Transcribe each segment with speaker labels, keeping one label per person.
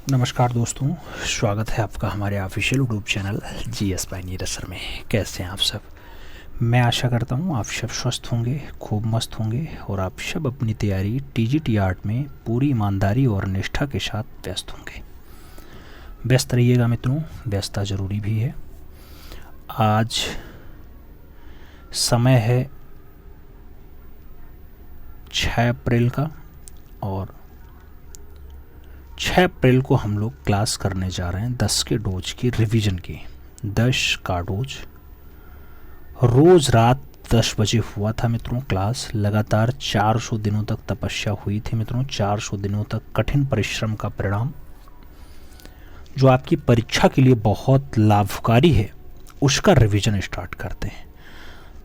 Speaker 1: नमस्कार दोस्तों, स्वागत है आपका हमारे official YouTube channel GS Pioneer sir में। कैसे हैं आप सब? मैं आशा करता हूं आप सब स्वस्थ होंगे, खूब मस्त होंगे और आप सब अपनी तैयारी टीजीटी आर्ट में पूरी ईमानदारी और निष्ठा के साथ व्यस्त होंगे। व्यस्त रहिएगा मित्रों, व्यस्तता ज़रूरी भी है। आज समय है 6 अप्रैल का और 6 अप्रैल को हम लोग क्लास करने जा रहे हैं 10 के डोज की रिवीजन की। 10 का डोज रोज़ रात 10 बजे हुआ था मित्रों क्लास। लगातार 400 दिनों तक तपस्या हुई थी मित्रों। 400 दिनों तक कठिन परिश्रम का परिणाम जो आपकी परीक्षा के लिए बहुत लाभकारी है, उसका रिवीजन स्टार्ट करते हैं।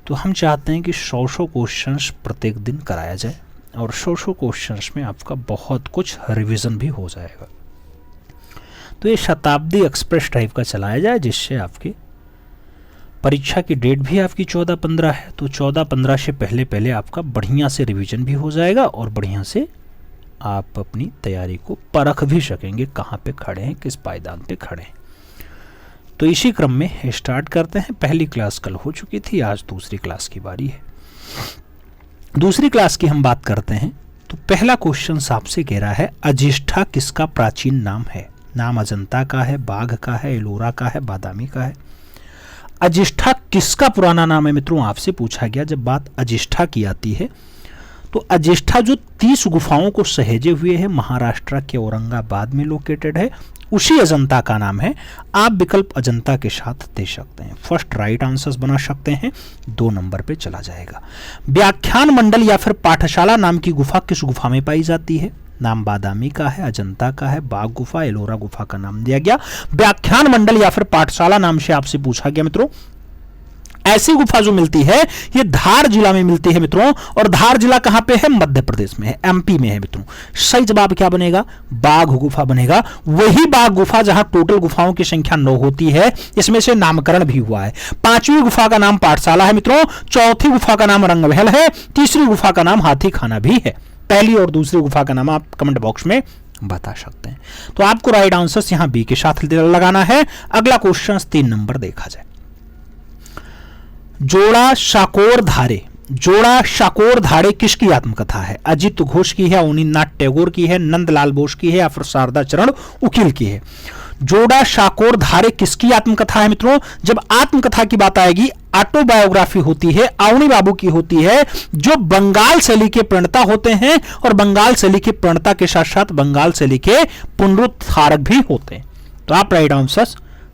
Speaker 1: तो हम चाहते हैं कि 100 क्वेश्चंस प्रत्येक दिन कराया जाए और 100 क्वेश्चंस में आपका बहुत कुछ रिवीजन भी हो जाएगा। तो ये शताब्दी एक्सप्रेस टाइप का चलाया जाए, जिससे आपकी परीक्षा की डेट भी आपकी 14-15 है, तो 14-15 से पहले पहले आपका बढ़िया से रिवीजन भी हो जाएगा और बढ़िया से आप अपनी तैयारी को परख भी सकेंगे, कहाँ पे खड़े हैं, किस पायदान पे खड़े हैं। तो इसी क्रम में स्टार्ट करते हैं। पहली क्लास कल हो चुकी थी, आज दूसरी क्लास की बारी है। दूसरी क्लास की हम बात करते हैं। तो पहला क्वेश्चन आपसे कह रहा है, अजिष्ठा किसका प्राचीन नाम है? नाम अजंता का है, बाघ का है, एलोरा का है, बादामी का है। अजिष्ठा किसका पुराना नाम है मित्रों? आपसे पूछा गया। जब बात अजिष्ठा की आती है तो अजिष्ठा जो 30 गुफाओं को सहेजे हुए है, महाराष्ट्र के औरंगाबाद में लोकेटेड है, उसी अजंता का नाम है। आप विकल्प अजंता के साथ दे सकते हैं। फर्स्ट राइट आंसर्स बना सकते हैं, 2 नंबर पे चला जाएगा। व्याख्यान मंडल या फिर पाठशाला नाम की गुफा किस गुफा में पाई जाती है? नाम बादामी का है, अजंता का है, बाघ गुफा, एलोरा गुफा का नाम दिया गया। व्याख्यान मंडल या फिर पाठशाला नाम से आपसे पूछा गया मित्रों। ऐसी गुफा जो मिलती है ये धार जिला में मिलती है मित्रों, और धार जिला कहां पे है? मध्य प्रदेश में है, एमपी में है मित्रों। सही जवाब क्या बनेगा? बाघ गुफा बनेगा। वही बाघ गुफा जहां टोटल गुफाओं की संख्या 9 होती है, इसमें से नामकरण भी हुआ है। 5वीं गुफा का नाम पाठशाला है मित्रों, 4थी गुफा का नाम रंगमहल है, 3री गुफा का नाम हाथी खाना भी है। पहली और दूसरी गुफा का नाम आप कमेंट बॉक्स में बता सकते हैं। तो आपको राइट आंसर यहां बी के साथ लगाना है। अगला क्वेश्चन 3 नंबर देखा जाए। जोड़ा शाकोर धारे, जोड़ा शाकोर धारे किसकी आत्मकथा है? अजित घोष की है, अवनींद्रनाथ टैगोर की है, नंदलाल बोस की है या फिर शारदा चरण उकील की है? जोड़ा शाकोर धारे किसकी आत्मकथा है मित्रों? जब आत्मकथा की बात आएगी, ऑटोबायोग्राफी होती है, आवनी बाबू की होती है, जो बंगाल शैली के प्रणेता होते हैं और बंगाल शैली के प्रणेता के साथ साथ बंगाल शैली के पुनरुद्धारक भी होते हैं। तो आप राइट आंसर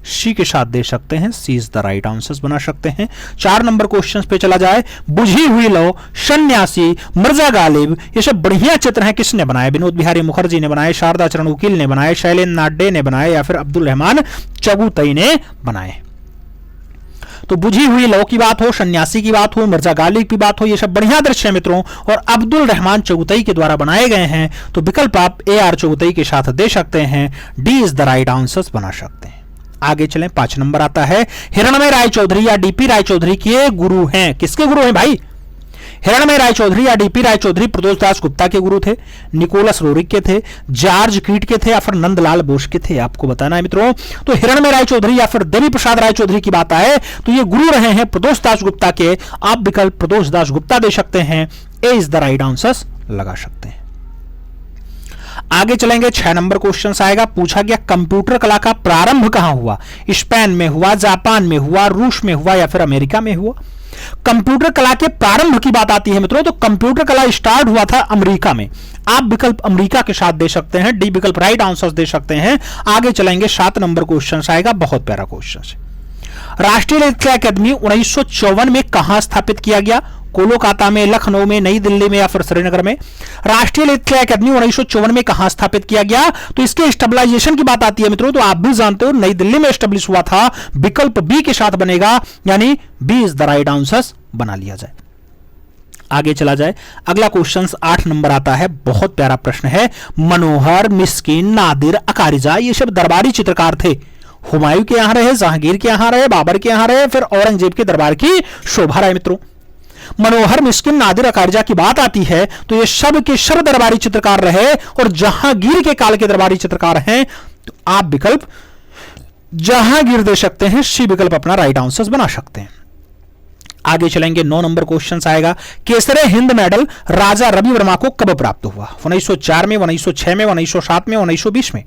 Speaker 1: सी के साथ दे सकते हैं। सी इज द राइट आंसर्स बना सकते हैं। 4 नंबर क्वेश्चन पे चला जाए। बुझी हुई लौ, सन्यासी, मिर्जा गालिब, ये सब बढ़िया चित्र हैं। किसने बनाए? विनोद बिहारी मुखर्जी ने बनाए, शारदा चरण उकील ने बनाए, शैलेंद्र नाथ डे ने बनाए या फिर अब्दुल रहमान चगुतई ने बनाए? तो बुझी हुई लौ की बात हो, सन्यासी की बात हो, मिर्जा गालिब की बात हो, ये सब बढ़िया दृश्य है मित्रों और अब्दुल रहमान चगुतई के द्वारा बनाए गए हैं। तो विकल्प आप AR चगुतई के साथ दे सकते हैं। D is the right answers बना सकते हैं। आगे चलें। 5 नंबर आता है, हिरणमय राय चौधरी या डीपी राय चौधरी के गुरु हैं? किसके गुरु हैं भाई? हिरणमय राय चौधरी या डीपी राय चौधरी प्रदोष दास गुप्ता के गुरु थे, निकोलस रोरिक के थे, जॉर्ज कीट के थे या फिर नंदलाल बोस के थे? आपको बताना है मित्रों। तो हिरणमय राय चौधरी या फिर देवी प्रसाद राय चौधरी की बात आए तो ये गुरु रहे हैं प्रदोष दास गुप्ता के। आप विकल्प प्रदोष दास गुप्ता दे सकते हैं। ए इज द राइट आंसर लगा सकते हैं। आगे चलेंगे। 6 नंबर क्वेश्चन आएगा। पूछा गया कंप्यूटर कला का प्रारंभ कहां हुआ? स्पेन में हुआ, जापान में हुआ, रूस में हुआ या फिर अमेरिका में हुआ? कंप्यूटर कला के प्रारंभ की बात आती है मित्रों तो कंप्यूटर कला स्टार्ट हुआ था अमेरिका में। आप विकल्प अमेरिका के साथ दे सकते हैं। डी विकल्प राइट आंसर दे सकते हैं। आगे चलेंगे। 7 नंबर क्वेश्चन आएगा। बहुत प्यारा क्वेश्चन है। राष्ट्रीय नृत्य अकादमी 1954 में कहां स्थापित किया गया? कोलकाता में, लखनऊ में, नई दिल्ली में या फिर श्रीनगर में? राष्ट्रीय नृत्य अकादमी 1954 में कहां स्थापित किया गया? तो इसके स्टेबलाइजेशन की बात आती है मित्रों तो आप भी जानते हो नई दिल्ली में स्टेब्लिश हुआ था। विकल्प बी के साथ बनेगा, यानी B is the right answer बना लिया जाए। आगे चला जाए। अगला क्वेश्चन 8 नंबर आता है। बहुत प्यारा प्रश्न है। मनोहर, मिस्किन, नादिर, अकारिजा ये सब दरबारी चित्रकार थे। हुमायूं के यहां रहे, जहांगीर के यहां रहे, बाबर के यहां रहे, फिर औरंगजेब के दरबार की शोभा रहे मित्रों। मनोहर, मिस्किन, नादिर, अकारिजा की बात आती है तो ये सब के सब दरबारी चित्रकार रहे और जहांगीर के काल के दरबारी चित्रकार हैं तो आप विकल्प जहांगीर दे सकते हैं, सी विकल्प अपना राइट आंसर बना सकते हैं। आगे चलेंगे, 9 नंबर क्वेश्चन आएगा, केसरे हिंद मेडल राजा रवि वर्मा को कब प्राप्त हुआ? 1904 में, 1906 में, 1907 में, 1920 में।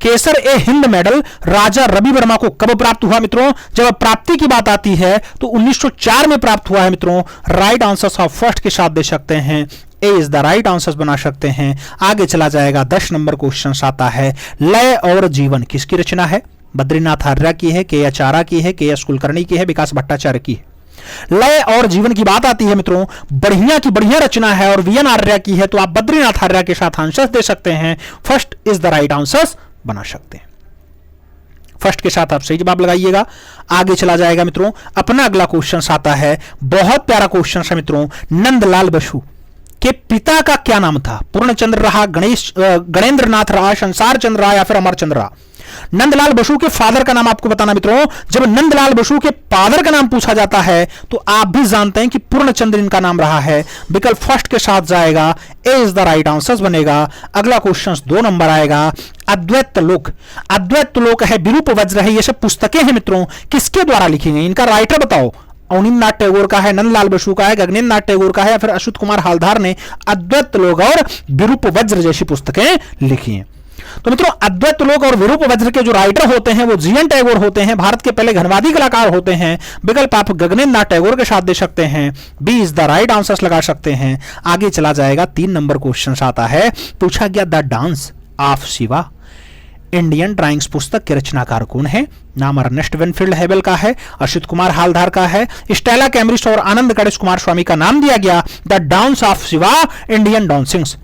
Speaker 1: केसर ए हिंद मेडल राजा रवि वर्मा को कब प्राप्त हुआ मित्रों? जब प्राप्ति की बात आती है तो 1904 में प्राप्त हुआ है मित्रों। राइट आंसर आप फर्स्ट के साथ दे सकते हैं, ए इज द राइट आंसर बना सकते हैं। आगे चला जाएगा, 10 नंबर क्वेश्चन आता है, लय और जीवन किसकी रचना है? बद्रीनाथ आर्या की है, के एच आरा की है, के एस कुलकर्णी की है, विकास भट्टाचार्य की है। लय और जीवन की बात आती है मित्रों, बढ़िया की बढ़िया रचना है और वीएन आर्या की है, तो आप बद्रीनाथ आर्या के साथ आंसर दे सकते हैं। First is the right answer बना सकते हैं। फर्स्ट के साथ आप सही जवाब लगाइएगा। आगे चला जाएगा मित्रों, अपना अगला क्वेश्चन आता है, बहुत प्यारा क्वेश्चन है मित्रों। नंदलाल बसु के पिता का क्या नाम था? पूर्णचंद्र रहा, गणेंद्र नाथ रहा, संसार चंद्र रहा या फिर अमरचंद्र रहा? नंदलाल बसु के फादर का नाम आपको बताना मित्रों। जब नंदलाल बसु के फादर का नाम पूछा जाता है तो आप भी जानते हैं कि पूर्णचंद्र इनका नाम रहा है। विकल्प फर्स्ट के साथ जाएगा, ए इज द राइट आंसर बनेगा। अगला क्वेश्चन 2 नंबर आएगा, अद्वैत लोक। अद्वैत लोक है, विरूप वज्र है, ये सब पुस्तकें हैं मित्रों, किसके द्वारा लिखी गई? इनका राइटर बताओ। अवनींद्रनाथ टैगोर का है, नंदलाल बसु का है, गगनेंद्रनाथ टैगोर का है या फिर अच्युत कुमार हालधार ने अद्वैत लोक और विरूप वज्र जैसी पुस्तकें लिखी हैं? तो मित्रों, अद्वैत लोक और विरूप वज्र के जो राइटर होते हैं वो जीएन टैगोर होते हैं, भारत के पहले घनवादी कलाकार होते हैं। विकल्प आप गगनेंद्रनाथ टैगोर के साथ दे सकते हैं, B is the right answer लगा सकते हैं। आगे चला जाएगा, 3 नंबर क्वेश्चन आता है, पूछा गया the dance of Shiva Indian drawings पुस्तक के रचनाकार कौन है? नाम अर्नेस्ट वेनफील्ड हेबल का है, अच्युत कुमार हालधार का है, स्टेला कैम्ब्रिज और आनंद गणेश कुमार स्वामी का नाम दिया गया the dance of Shiva Indian dancings.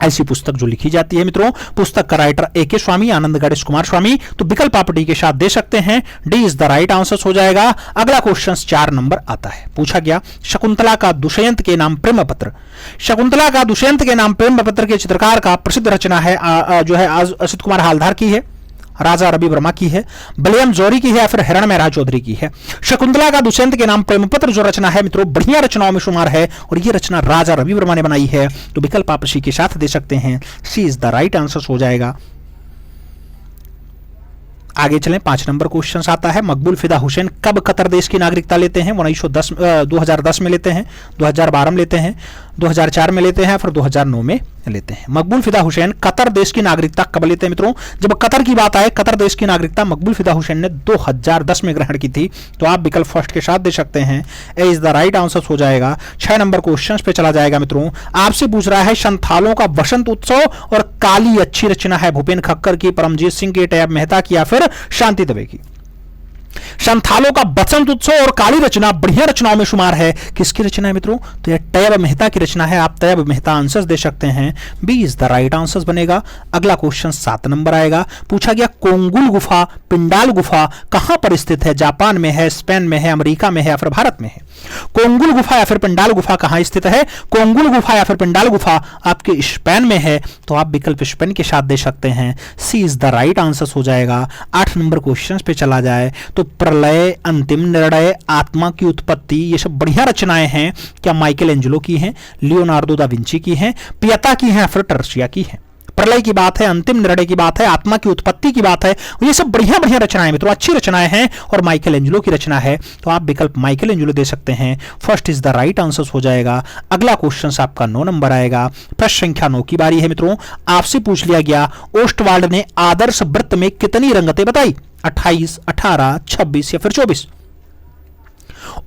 Speaker 1: ऐसी पुस्तक जो लिखी जाती है मित्रों, पुस्तक का राइटर ए के स्वामी, आनंद गणेश कुमार स्वामी, तो विकल्प आप डी के साथ दे सकते हैं, D is the right answer हो जाएगा। अगला क्वेश्चन 4 नंबर आता है, पूछा गया शकुंतला का दुष्यंत के नाम प्रेम पत्र। शकुंतला का दुष्यंत के नाम प्रेम पत्र के चित्रकार का प्रसिद्ध रचना है जो है अच्युत कुमार हालधार की है, राजा रवि वर्मा की है, विलियम जोरी की है या फिर हिरणमय राज चौधरी की है। शकुंतला का दुष्यंत के नाम प्रेमपत्र जो रचना है मित्रों, बढ़िया रचनाओं में शुमार है और यह रचना राजा रवि वर्मा ने बनाई है, तो विकल्प आप सी के साथ दे सकते हैं, सी इज द राइट आंसर हो जाएगा। आगे चलें, 5 नंबर क्वेश्चन आता है, मकबूल फिदा हुसैन कब कतर देश की नागरिकता लेते हैं? 2010 में लेते हैं, 2012 में लेते हैं, 2004 में लेते हैं, फिर 2009 में लेते हैं। मकबूल फिदा हुसैन कतर देश की नागरिकता कब लेते हैं मित्रों? जब कतर की बात आए, कतर देश की नागरिकता मकबूल फिदा हुसैन ने 2010 में ग्रहण की थी, तो आप विकल्प फर्स्ट के साथ दे सकते हैं, ए इज द राइट आंसर हो जाएगा। 6 नंबर क्वेश्चन पे चला जाएगा मित्रों, आपसे पूछ रहा है संथालों का वसंत उत्सव और काली अच्छी रचना है भूपेन खक्कर की, परमजीत सिंह की, टैब मेहता की या फिर शांति दवे की। संथालों का बसंत उत्सव और काली रचना बढ़िया रचनाओं में शुमार है, किसकी रचना है मित्रों? तो यह टैब मेहता की रचना है, आप टैब मेहता आंसर दे सकते हैं, B is the right answer बनेगा। अगला क्वेश्चन 7 नंबर आएगा, पूछा गया कोंगुल गुफा, पिंडाल गुफा कहां पर स्थित है? जापान में है, स्पेन में है, अमेरिका में है या फिर भारत में है? कोंगुल गुफा या फिर पिंडाल गुफा कहां स्थित है? कोंगुल गुफा या फिर पिंडाल गुफा आपके स्पेन में है, तो आप विकल्प स्पेन के साथ दे सकते हैं, सी इज द राइट आंसर हो जाएगा। 8 नंबर क्वेश्चन पे चला जाए तो प्रलय, अंतिम निर्णय, आत्मा की उत्पत्ति, ये सब बढ़िया रचनाएं हैं, क्या माइकल एंजेलो की हैं, लियोनार्डो दा विंची की हैं, पियता की हैं, फिर टर्सिया की हैं? प्रलय की बात है, अंतिम निर्णय की बात है, आत्मा की उत्पत्ति की बात है, ये सब बढ़िया बढ़िया रचनाएं मित्रों, अच्छी रचनाएं हैं और माइकल एंजेलो की रचना है, तो आप विकल्प माइकल एंजेलो दे सकते हैं, first is the right answer हो जाएगा। अगला क्वेश्चन आपका 9 नंबर आएगा, प्रश्न संख्या 9 की बारी है मित्रों, आपसे पूछ लिया गया ओस्टवाल्ड ने आदर्श वृत्त में कितनी रंगतें बताई? 28, 18, 26 या फिर 24?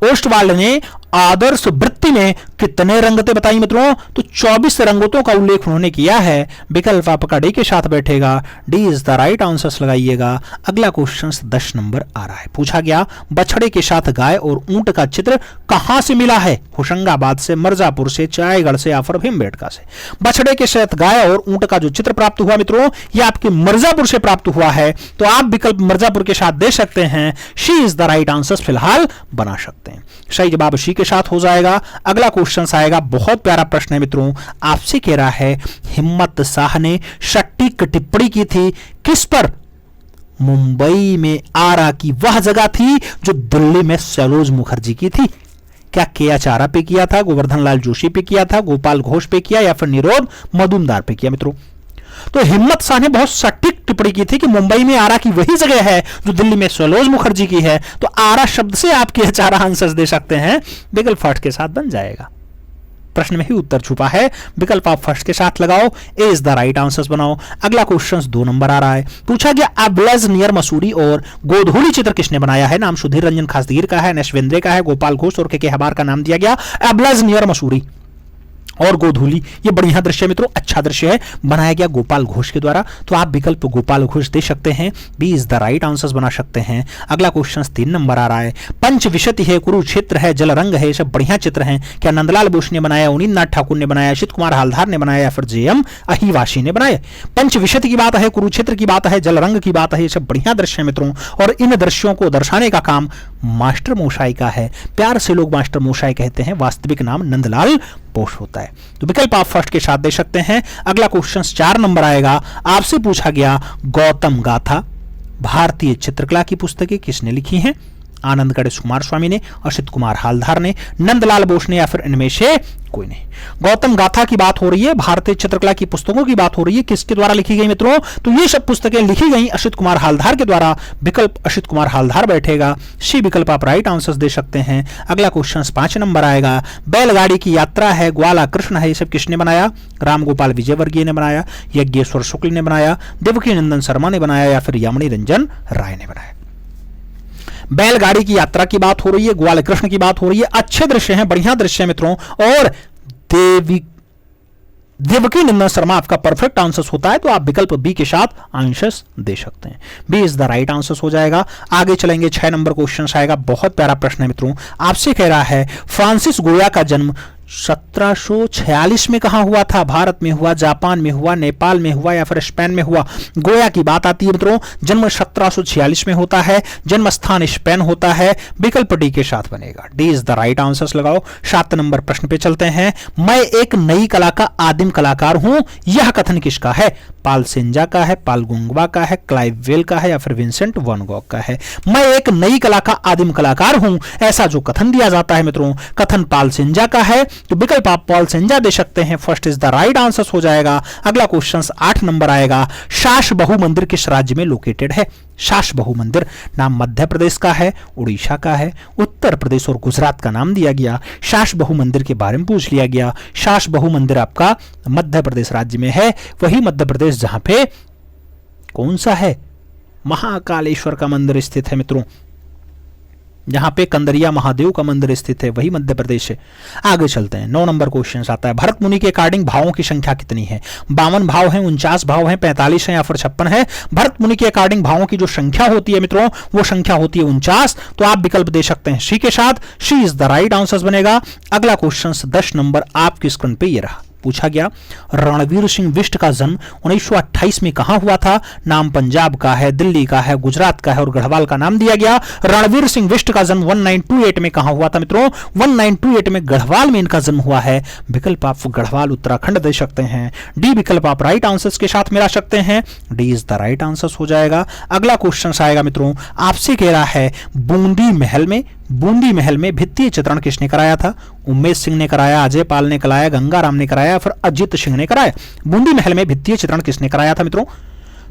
Speaker 1: ओस्टवाल्ड ने आदर्श वृत्ति में कितने रंगतें बताई मित्रों? तो 24 रंगतों का उल्लेख उन्होंने किया है, विकल्प आपका डी के साथ बैठेगा, D is the right answer लगाइएगा। अगला क्वेश्चन 10 नंबर आ रहा है, पूछा गया बछड़े के साथ गाय और ऊंट का चित्र कहां से मिला है? होशंगाबाद से, मिर्जापुर से, चायगढ़ से या फिर भीमबेटका से? बछड़े के साथ गाय और ऊंट का जो चित्र प्राप्त हुआ मित्रों, यह आपके मिर्जापुर से प्राप्त हुआ है, तो आप विकल्प मिर्जापुर के साथ दे सकते हैं, she is the right answer फिलहाल बना सकते हैं, सही जवाब शी के साथ हो जाएगा। अगला क्वेश्चन आएगा, बहुत प्यारा प्रश्न है मित्रों, आपसे कह रहा है हिम्मत शाह ने सटीक टिप्पणी की थी किस पर? मुंबई में आरा की वह जगह थी जो दिल्ली में सैलोज मुखर्जी की थी। क्या के एच आरा पे किया था, गोवर्धन लाल जोशी पे किया था, गोपाल घोष पे किया या फिर निरोध मजुमदार पे किया मित्रों? तो हिम्मत शाह ने बहुत सटीक टिप्पणी की थी कि मुंबई में आरा की वही जगह है जो दिल्ली में सरोज मुखर्जी की है, तो आरा शब्द से आप ये 4 आंसर्स दे सकते हैं, विकल्प फर्स्ट के साथ बन जाएगा। प्रश्न में ही उत्तर छुपा है, विकल्प आप फर्स्ट के साथ लगाओ, ए इज द राइट आंसर्स बनाओ। अगला क्वेश्चन 2 नंबर आ रहा है, पूछा गया अब्लज नियर मसूरी और गोधूली चित्र किसने बनाया है? नाम सुधीर रंजन खासदीर का है, नशवेंद्रे का है, गोपाल घोष और के हबार का नाम दिया गया। अब्लज नियर मसूरी और गोधूली, ये बढ़िया दृश्य मित्रों, अच्छा दृश्य है, बनाया गया गोपाल घोष के द्वारा, तो आप विकल्प गोपाल घोष दे सकते हैं, B is the right answers बना सकते हैं। अगला क्वेश्चन 3 नंबर आ रहा है, पंचविशति है, कुरुक्षेत्र है, जलरंग है, ये सब बढ़िया चित्र हैं, क्या नंदलाल बोस ने बनाया, उनीन्द्रनाथ ठाकुर ने बनाया, असित कुमार हालधार ने बनाया या फिर जे.एम. अहिवासी ने बनाया? पंचविशति की बात है, कुरुक्षेत्र की बात है, जलरंग की बात है, ये सब बढ़िया दृश्य है मित्रों, और इन दृश्यों को दर्शाने का काम मास्टर मोशाई का है, प्यार से लोग मास्टर मोशाई कहते हैं, वास्तविक नाम नंदलाल बोस होता है, तो विकल्प आप फर्स्ट के साथ दे सकते हैं। अगला क्वेश्चन 4 नंबर आएगा, आपसे पूछा गया गौतम गाथा भारतीय चित्रकला की पुस्तकें किसने लिखी हैं? आनंद गणेश कुमार स्वामी ने, असित कुमार हालधार ने, नंदलाल बोस ने या फिर इनमें से कोई नहीं। गौतम गाथा की बात हो रही है, भारतीय चित्रकला की पुस्तकों की बात हो रही है, किसके द्वारा लिखी गई मित्रों? तो ये सब पुस्तकें लिखी गई असित कुमार हालधार के द्वारा, विकल्प असित कुमार हालधार बैठेगा, सी विकल्प आप राइट आंसर्स दे सकते हैं। अगला क्वेश्चन 5 नंबर आएगा, बैलगाड़ी की यात्रा है, ग्वाला कृष्ण है, ये सब किसने बनाया? राम गोपाल विजयवर्गीय ने बनाया, यज्ञेश्वर शुक्ल ने बनाया, देवकी नंदन शर्मा ने बनाया या फिर यामिनी रंजन राय ने बनाया? बैलगाड़ी की यात्रा की बात हो रही है, ग्वाल कृष्ण की बात हो रही है, अच्छे दृश्य हैं, बढ़िया दृश्य है मित्रों, और देवकी नंदन शर्मा आपका परफेक्ट आंसर्स होता है, तो आप विकल्प बी के साथ आंसर्स दे सकते हैं, B is the right answers हो जाएगा। आगे चलेंगे, 6 नंबर क्वेश्चन आएगा, बहुत प्यारा प्रश्न है मित्रों, आपसे कह रहा है फ्रांसिस गोया का जन्म 1746 में कहां हुआ था? भारत में हुआ, जापान में हुआ, नेपाल में हुआ या फिर स्पेन में हुआ? गोया की बात आती है मित्रों, जन्म 1746 में होता है, जन्म स्थान स्पेन होता है, विकल्प डी के साथ बनेगा, D is the right answers लगाओ। 7 नंबर प्रश्न पे चलते हैं, मैं एक नई कला का आदिम कलाकार हूं, यह कथन किसका है? पाल सेंजा का है, पाल गुंगवा का है, क्लाइव वेल का है या फिर विंसेंट वैन गॉग का है? मैं एक नई कला का आदिम कलाकार हूं, ऐसा जो कथन दिया जाता है मित्रों, कथन पाल सेंजा का है, तो विकल्प आप पाल सेंजा दे सकते हैं, first is the right answer हो जाएगा। अगला क्वेश्चन 8 नंबर आएगा, शास बहु मंदिर किस राज्य में लोकेटेड है? शास बहु मंदिर नाम मध्य प्रदेश का है, उड़ीसा का है, उत्तर प्रदेश और गुजरात का नाम दिया गया, शास बहु मंदिर के बारे में पूछ लिया गया। शास बहु मंदिर आपका मध्य प्रदेश राज्य में है, वही मध्य प्रदेश जहां पे कौन सा है? महाकालेश्वर का मंदिर स्थित है मित्रों, जहां पे कंदरिया महादेव का मंदिर स्थित है, वही मध्य प्रदेश है। आगे चलते हैं, 9 नंबर क्वेश्चन आता है, भरत मुनि के अकॉर्डिंग भावों की संख्या कितनी है? 52 भाव है, 49 भाव है, 45 है या फिर 56 है? भरत मुनि के अकॉर्डिंग भावों की जो संख्या होती है मित्रों, वो संख्या होती है 49, तो आप विकल्प दे सकते हैं सी के साथ, सी इज द राइट आंसर बनेगा। अगला क्वेश्चन 10 नंबर आपकी स्क्रीन पे ये रहा, पूछा गया रणवीर सिंह बिष्ट का जन्म 1928 में कहां हुआ था? नाम पंजाब का है, दिल्ली का है, गुजरात का है और गढ़वाल का नाम दिया गया। रणवीर सिंह बिष्ट का जन्म 1928 में कहां हुआ था मित्रों? 1928 में गढ़वाल में इनका जन्म हुआ है, विकल्प आप गढ़वाल उत्तराखंड दे सकते हैं, डी विकल्प आप राइट आंसर्स के साथ मिला सकते हैं, D is the right answers हो जाएगा। अगला क्वेश्चन आएगा मित्रों, आपसे कह रहा है बूंदी महल में भित्तीय चित्रण किसने कराया था? उमेश सिंह ने कराया, अजय पाल ने कराया, गंगाराम ने कराया, फिर अजित सिंह ने कराया? बूंदी महल में भित्तीय चित्रण किसने कराया था मित्रों?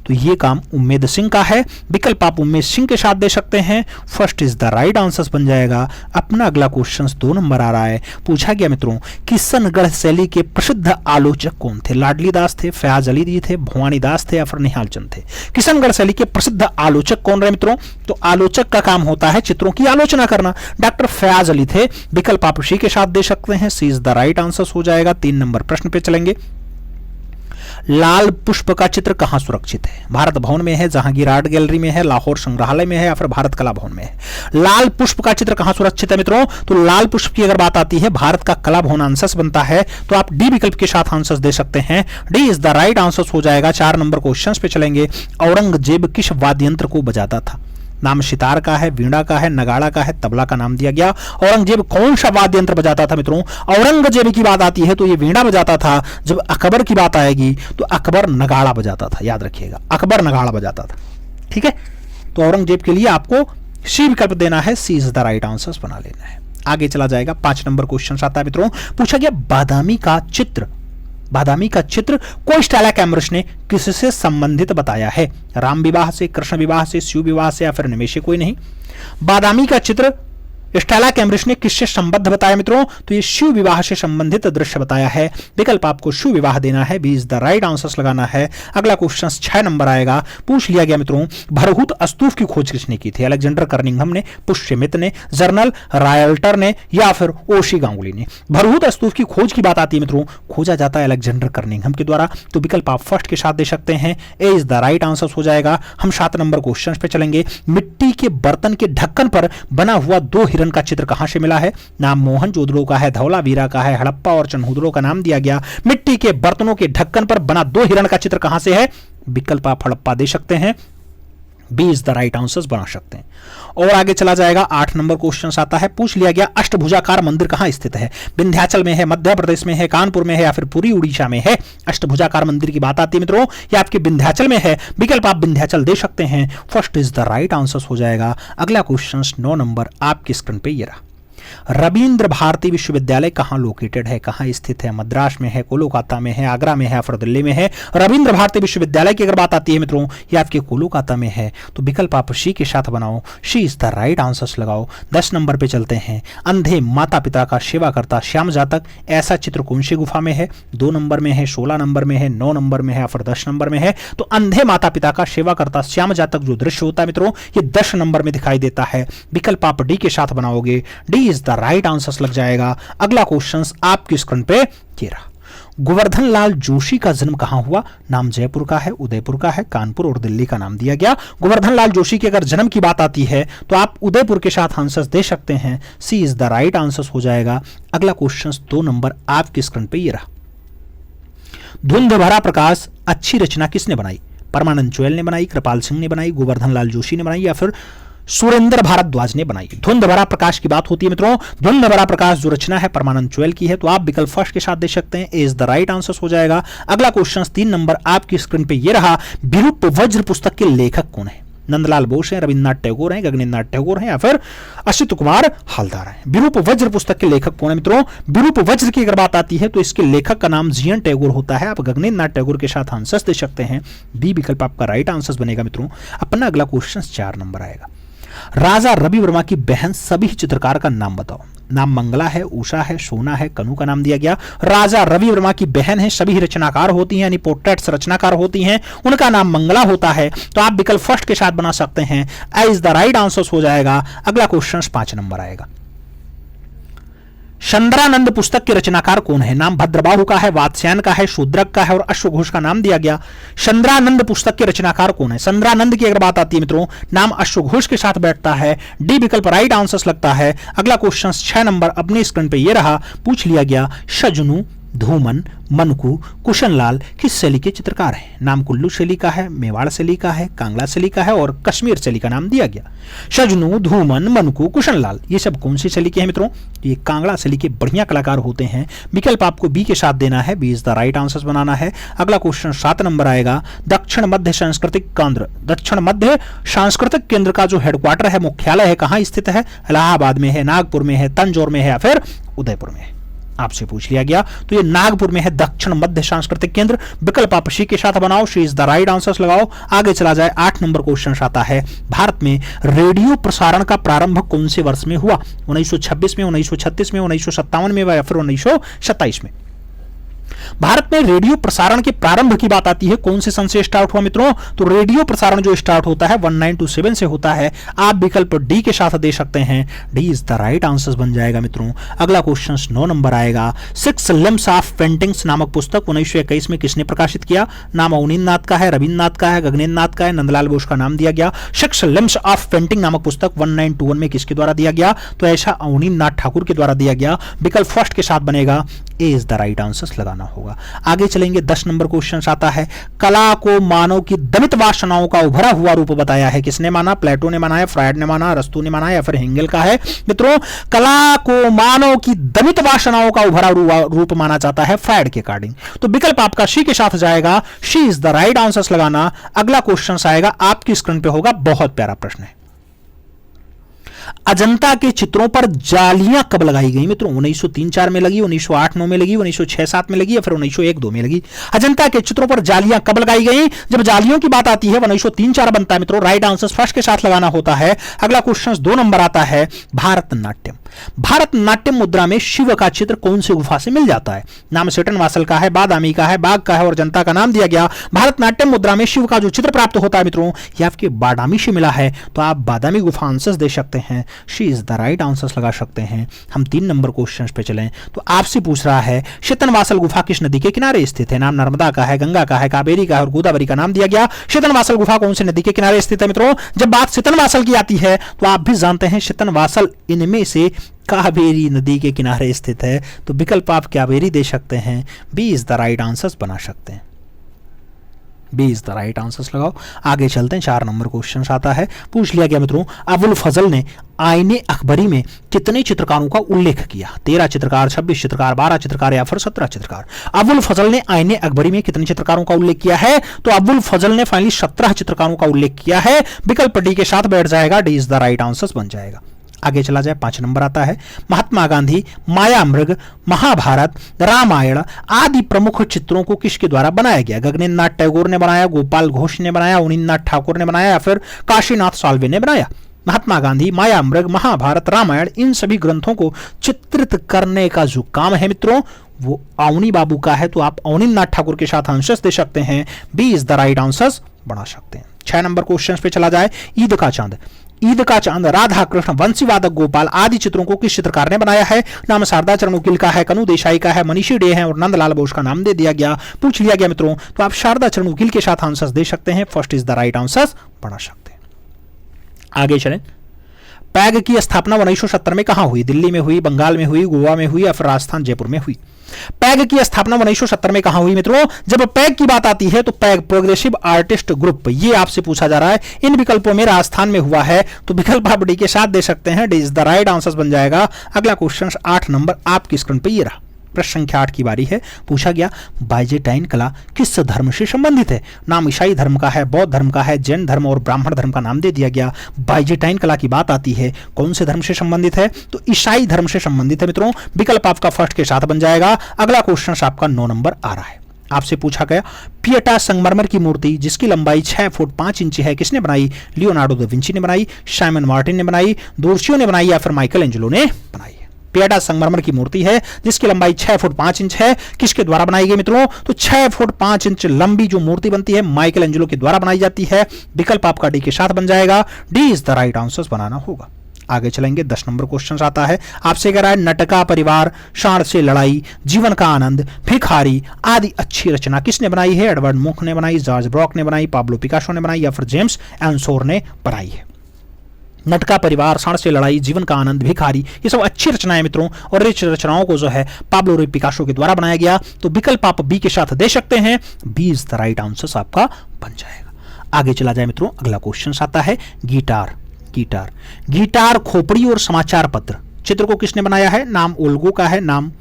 Speaker 1: तो ये काम उम्मेद सिंह का है, विकल्प आप उमेश सिंह के साथ दे सकते हैं, first is the right answer बन जाएगा। अपना अगला क्वेश्चन 2 नंबर आ रहा है, पूछा गया मित्रों किशनगढ़ शैली के प्रसिद्ध आलोचक कौन थे? लाडली दास थे, फयाज अली जी थे, भवानी दास थे या फिर निहाल चंद थे? किशनगढ़ शैली के प्रसिद्ध आलोचक कौन रहे मित्रों? तो आलोचक का काम होता है चित्रों की आलोचना करना, डॉक्टर फयाज अली थे, विकल्प आप सी के साथ दे सकते हैं, सी इज द राइट आंसर हो जाएगा। 3 नंबर प्रश्न पे चलेंगे, लाल पुष्प का चित्र कहां सुरक्षित है? भारत भवन में है, जहांगीर आर्ट गैलरी में है, लाहौर संग्रहालय में है या फिर भारत कला भवन में है? लाल पुष्प का चित्र कहां सुरक्षित है मित्रों? तो लाल पुष्प की अगर बात आती है, भारत का कला भवन आंसर बनता है, तो आप डी विकल्प के साथ आंसर दे सकते हैं, D is the right answer हो जाएगा। 4 नंबर क्वेश्चन पे चलेंगे, औरंगजेब किस वाद्य यंत्र को बजाता था? नाम सितार का है, वीणा का है, नगाड़ा का है, तबला का नाम दिया गया। औरंगजेब कौन सा वाद्य यंत्र बजाता था मित्रों? औरंगजेब की बात आती है तो ये वीणा बजाता था, जब अकबर की बात आएगी तो अकबर नगाड़ा बजाता था, याद रखिएगा अकबर नगाड़ा बजाता था, ठीक है। तो औरंगजेब के लिए आपको सी विकल्प देना है, सी इज द राइट आंसर बना लेना है। आगे चला जाएगा, 5 नंबर क्वेश्चन आता है मित्रों, पूछा गया बादामी का चित्र बादामी का चित्र को स्टेला कैम्ब्रिज ने किससे संबंधित बताया है? राम विवाह से, कृष्ण विवाह से, शिव विवाह से या फिर इनमें से कोई नहीं। बादामी का चित्र स्टेला कैम्ब्रिज ने किससे संबद्ध बताया मित्रों? तो ये शिव विवाह से संबंधित दृश्य बताया है। विकल्प आपको शिव विवाह देना है, 20 द राइट आंसर लगाना है। अगला क्वेश्चन 6 नंबर आएगा। पूछ लिया गया मित्रों, भरहुत स्तूप की खोज किसने की थी? अलेक्जेंडर कर्निंघम ने, पुष्यमित्र ने, जर्नल रायल्टर ने या फिर ओशी गांगुली ने? भरहुत स्तूप की खोज की बात आती है मित्रों, खोजा जाता है अलेक्जेंडर कर्निंघम के द्वारा। तो विकल्प आप फर्स्ट के साथ दे सकते हैं, ए इज द राइट आंसर हो जाएगा। हम 7 नंबर क्वेश्चन पे चलेंगे। मिट्टी के बर्तन के ढक्कन पर बना हुआ 2 हिरन का चित्र कहां से मिला है? नाम मोहनजोदड़ो का है, धौलावीरा का है, हड़प्पा और चन्हूदड़ो का नाम दिया गया। मिट्टी के बर्तनों के ढक्कन पर बना 2 हिरण का चित्र कहां से है? विकल्प आप हड़प्पा दे सकते हैं, 20 द राइट आंसर्स बना सकते हैं। और आगे चला जाएगा। 8 नंबर क्वेश्चन आता है। पूछ लिया गया, अष्टभुजाकार मंदिर कहां स्थित है? विंध्याचल में है, मध्य प्रदेश में है, कानपुर में है या फिर पूरी उड़ीसा में है? अष्टभुजाकार मंदिर की बात आती है मित्रों, ये आपके विंध्याचल में है। विकल्प आप विंध्याचल दे सकते हैं, first is the right answer हो जाएगा। अगला क्वेश्चन 9 नंबर आपकी स्क्रीन पे ये रहा। रविंद्र भारती विश्वविद्यालय कहां लोकेटेड है, कहां स्थित है? मद्रास में है, कोलकाता में है, आगरा में है, फिर दिल्ली में है? रविंद्र भारती विश्वविद्यालय की अगर बात आती है मित्रों, ये आपके कोलकाता में है। तो विकल्प आप शी के साथ बनाओ, she is the right answer लगाओ। 10 नंबर पे चलते हैं। अंधे माता पिता का सेवा करता श्याम जातक, ऐसा चित्र कौन सी गुफा में है? 2 नंबर में है, 16 नंबर में है, 9 नंबर में है या फिर 10 नंबर में है? तो अंधे माता पिता का सेवा करता श्याम जातक जो दृश्य होता है मित्रों, ये 10 नंबर में दिखाई देता है। विकल्प आप डी के साथ बनाओगे, D is the right answer लग जाएगा। अगला क्वेश्चन आपकी स्क्रीन पे ये रहा। गोवर्धन लाल जोशी का जन्म कहां हुआ? नाम जयपुर का है, उदयपुर का है, कानपुर और दिल्ली का नाम दिया गया। गोवर्धन लाल जोशी के अगर जन्म की बात आती है तो आप उदयपुर के साथ आंसर दे सकते हैं, सी इज द राइट आंसर हो जाएगा। अगला क्वेश्चन 2 नंबर आपकी स्क्रीन पे ये रहा। धुंध भरा प्रकाश अच्छी रचना किसने बनाई? परमानंद चोयल ने बनाई, कृपाल सिंह ने बनाई, गोवर्धन लाल जोशी ने बनाई या फिर सुरेंद्र भारद्वाज ने बनाई? धुंध भरा प्रकाश की बात होती है मित्रों, धुंध भरा प्रकाश जो रचना है परमानंद चोयल की है। तो आप विकल्प फर्स्ट के साथ दे सकते हैं, ए इज द राइट आंसर हो जाएगा। अगला क्वेश्चन 3 नंबर आपकी स्क्रीन पे ये रहा। विरूप वज्र पुस्तक के लेखक कौन है? नंदलाल बोस हैं, रविन्द्रनाथ टैगोर हैं, गगनेन्द्र नाथ टैगोर हैं या फिर अच्युत कुमार हलदार हैं? विरूप वज्र पुस्तक के लेखक कौन है मित्रों? विरूप वज्र की अगर बात आती है तो इसके लेखक का नाम जीएन टैगोर होता है। आप गगनेन्द्र नाथ टैगोर के साथ आंसर दे सकते हैं, बी विकल्प आपका राइट आंसर बनेगा मित्रों। अपना अगला क्वेश्चन 4 नंबर आएगा। राजा रवि वर्मा की बहन सभी चित्रकार का नाम बताओ। नाम मंगला है, उषा है, सोना है, कनू का नाम दिया गया। राजा रवि वर्मा की बहन है, सभी रचनाकार होती हैं यानी पोर्ट्रेट्स रचनाकार होती हैं, उनका नाम मंगला होता है। तो आप विकल्प फर्स्ट के साथ बना सकते हैं, ए इज द राइट आंसर हो जाएगा। अगला क्वेश्चन 5 नंबर आएगा। चंद्रानंद पुस्तक के रचनाकार कौन है? नाम भद्रबाहु का है, वात्स्यायन का है, शूद्रक का है और अश्वघोष का नाम दिया गया। चंद्रानंद पुस्तक के रचनाकार कौन है? चंद्रानंद की अगर बात आती है मित्रों, नाम अश्वघोष के साथ बैठता है, डी विकल्प राइट आंसर लगता है। अगला क्वेश्चन 6 नंबर अपनी स्क्रीन पे ये रहा। पूछ लिया गया, सजनू, धूमन, मनकू, कुशनलाल किस शैली के चित्रकार हैं? नाम कुल्लू शैली का है, मेवाड़ शैली का है, कांगड़ा शैली का है और कश्मीर शैली का नाम दिया गया। सजनू, धूमन, मनकू, कुशनलाल ये सब कौन सी शैली के हैं मित्रों? ये कांगड़ा शैली के बढ़िया कलाकार होते हैं। विकल्प आपको बी के साथ देना है, B is the right answer बनाना है। अगला क्वेश्चन 7 नंबर आएगा। दक्षिण मध्य सांस्कृतिक केंद्र, दक्षिण मध्य सांस्कृतिक केंद्र का जो हेडक्वार्टर है, मुख्यालय है, कहां स्थित है? इलाहाबाद में है, नागपुर में है, तंजौर में है या फिर उदयपुर में है? आपसे पूछ लिया गया तो ये नागपुर में है दक्षिण मध्य सांस्कृतिक केंद्र। विकल्प आप शी के साथ बनाओ, she is the right answer लगाओ। आगे चला जाए। 8 नंबर क्वेश्चन आता है। भारत में रेडियो प्रसारण का प्रारंभ कौन से वर्ष में हुआ? 1926 में, 1936 में, 1957 में या फिर 1927 में? भारत में रेडियो प्रसारण के प्रारंभ की बात आती है, कौन से सन से स्टार्ट हुआ मित्रों? तो रेडियो प्रसारण जो स्टार्ट होता है 1927 से होता है। आप विकल्प डी के साथ दे सकते हैं, D is the right answer बन जाएगा मित्रों। अगला क्वेश्चन 9 नंबर आएगा। 6 लिम्स ऑफ पेंटिंग्स नामक पुस्तक 1921 में किसने प्रकाशित किया? नाम अवनींद्र नाथ का है, रविन्द्र नाथ का है, गगनेन्द्र नाथ का है, नंदलाल बोस का नाम दिया गया। 6 लिम्स ऑफ पेंटिंग नामक पुस्तक 1921 में किसके द्वारा दिया गया? तो ऐसा अवनींद्र नाथ ठाकुर के द्वारा दिया गया। विकल्प फर्स्ट के साथ बनेगा, ए इज द राइट आंसर लगाना होगा। आगे चलेंगे। 10 नंबर क्वेश्चन आता है। कला को मानव की दमित वासनाओं का उभरा हुआ रूप बताया है, किसने माना? प्लेटो ने माना है, फ्रायड ने माना, अरस्तू ने माना या फिर हेंगेल का है? मित्रों, कला को मानव की दमित वासनाओं का उभरा रूप माना जाता है फ्रायड के अकॉर्डिंग। तो विकल्प आपका शी के साथ जाएगा, she is the right answer लगाना। अगला क्वेश्चन आएगा, आपकी स्क्रीन पे होगा, बहुत प्यारा प्रश्न है। अजंता के चित्रों पर जालियां कब लगाई गई मित्रों? 1903-4 में लगी, 1908-9 में लगी, 1906-7 में लगी या फिर 1901-2 में लगी? अजंता के चित्रों पर जालियां कब लगाई गई? जब जालियों की बात आती है 1903-4 बनता है मित्रों। राइट आंसर फर्स्ट के साथ लगाना होता है। अगला क्वेश्चन 2 नंबर आता है भारतनाट्यम। भारतनाट्यम मुद्रा में शिव का चित्र कौन सी गुफा से मिल जाता है? नाम सेटन वासल का है, बादामी का है, बाग का है और जनता का नाम दिया गया। भारतनाट्यम मुद्रा में शिव का जो चित्र प्राप्त होता है मित्रों, ये आपके बादामी से मिला है, तो आप बादामी गुफा आंसर्स दे सकते हैं। She is the right answers लगा सकते हैं। हम 3 नंबर क्वेश्चन पे चलें तो आपसे पूछ रहा है शेतनवासल गुफा किस नदी के किनारे स्थित है? नाम नर्मदा का है, गंगा का है, कावेरी का है और गोदावरी का नाम दिया गया। शेतनवासल गुफा कौन सी नदी के किनारे स्थित है मित्रों? जब बात शेतनवासल की आती है तो आप भी जानते हैं शेतनवासल इनमें से कावेरी नदी के किनारे स्थित है, तो विकल्प आप कावेरी दे सकते हैं। B is the right answers बना सकते हैं। B is the right answers लगाओ। आगे चलते हैं। 4 नंबर क्वेश्चन आता है, पूछ लिया गया मित्रों अबुल फजल ने आईने अकबरी में कितने चित्रकारों का उल्लेख किया? 13 चित्रकार, 26 चित्रकार, 12 चित्रकार या फिर 17 चित्रकार? अबुल फजल ने आईने अकबरी में कितने चित्रकारों का उल्लेख किया है? तो अबुल फजल ने फाइनली 17 चित्रकारों का उल्लेख किया है। विकल्प डी के साथ बैठ जाएगा। D is the right answers बन जाएगा। आगे चला जाए। 5 नंबर आता है महात्मा गांधी मायामृग, महाभारत, रामायण आदि प्रमुख चित्रों को किसके द्वारा बनाया गया? गगनेन्द्र नाथ टैगोर ने बनाया, गोपाल घोष ने बनाया, उनिन्द्रनाथ ठाकुर ने बनाया या फिर काशीनाथ साल्वे ने बनाया? महात्मा गांधी मायामृग, महाभारत, रामायण इन सभी ग्रंथों को चित्रित करने का जो काम है मित्रों वो अवनी बाबू का है, तो आप अवनीन्द्रनाथ ठाकुर के साथ आंसर्स दे सकते हैं। B is the right answers बना सकते हैं। 6 नंबर क्वेश्चन पे चला जाए। ईद का चांद। ईद का चांद, राधा कृष्ण, वंशीवादक गोपाल आदि चित्रों को किस चित्रकार ने बनाया है? नाम शारदा चरण उकिल का है, कनु देसाई का है, मनीषी डे है और नंदलाल बोस का नाम दे दिया गया। पूछ लिया गया मित्रों तो आप शारदा चरण उकिल के साथ आंसर्स दे सकते हैं। First is the right answers बना सकते हैं। आगे चलें। पैग की स्थापना 1970 में कहां हुई? दिल्ली में हुई, बंगाल में हुई, गोवा में हुई या फिर राजस्थान जयपुर में हुई? पैग की स्थापना 1970 में कहां हुई मित्रों? जब पैग की बात आती है तो पैग प्रोग्रेसिव आर्टिस्ट ग्रुप, ये आपसे पूछा जा रहा है। इन विकल्पों में राजस्थान में हुआ है, तो विकल्प आप डी के साथ दे सकते हैं। D is the right answer बन जाएगा। अगला क्वेश्चन 8 नंबर आपकी स्क्रीन पर ये रहा। प्रश्न संख्या 8 की बारी है। पूछा गया बाइजेंटाइन कला किस धर्म से संबंधित है? नाम ईसाई धर्म का है, बौद्ध धर्म का है, जैन धर्म और ब्राह्मण धर्म का नाम दे दिया गया। बाइजेंटाइन कला की बात आती है कौन से धर्म से संबंधित है? तो ईसाई धर्म से संबंधित है मित्रों। विकल्प आपका फर्स्ट के साथ बन जाएगा। अगला क्वेश्चन आपका 9 नंबर आ रहा है। आपसे पूछा गया पिएटा संगमरमर की मूर्ति जिसकी लंबाई 6 फुट 5 इंच है किसने बनाई? लियोनार्डो दा विंची ने बनाई, साइमन मार्टिन ने बनाई, दोर्सियो ने बनाई या फिर माइकल एंजेलो ने बनाई? पिएटा संगमरमर की मूर्ति है जिसकी लंबाई 6 फुट 5 इंच है, किसके द्वारा बनाई गई मित्रों? तो 6 फुट 5 इंच लंबी जो मूर्ति बनती है माइकल एंजेलो के द्वारा बनाई जाती है। विकल्प आपका डी के साथ बन जाएगा। D is the right answer बनाना होगा। आगे चलेंगे। 10 नंबर क्वेश्चन आता है, आपसे कह रहा है नटका परिवार, शाण से लड़ाई, जीवन का आनंद, भिखारी आदि अच्छी रचना किसने बनाई है? एडवर्ड मुख ने बनाई, जॉर्ज ब्रॉक ने बनाई, पाब्लो पिकासो ने बनाई या फिर जेम्स एंसोर ने बनाई है? नटका परिवार, साण से लड़ाई, जीवन का आनंद, भिखारी ये सब अच्छी रचनाएं मित्रों, और इस रचनाओं को जो है पाब्लो रे पिकासो के द्वारा बनाया गया। तो विकल्प आप बी के साथ दे सकते हैं। B is the right answer आपका बन जाएगा। आगे चला जाए मित्रों। अगला क्वेश्चन आता है गिटार। गिटार गिटार खोपड़ी और समाचार पत्र चित्र को किसने बनाया है? नाम ओल्गो का है, नाम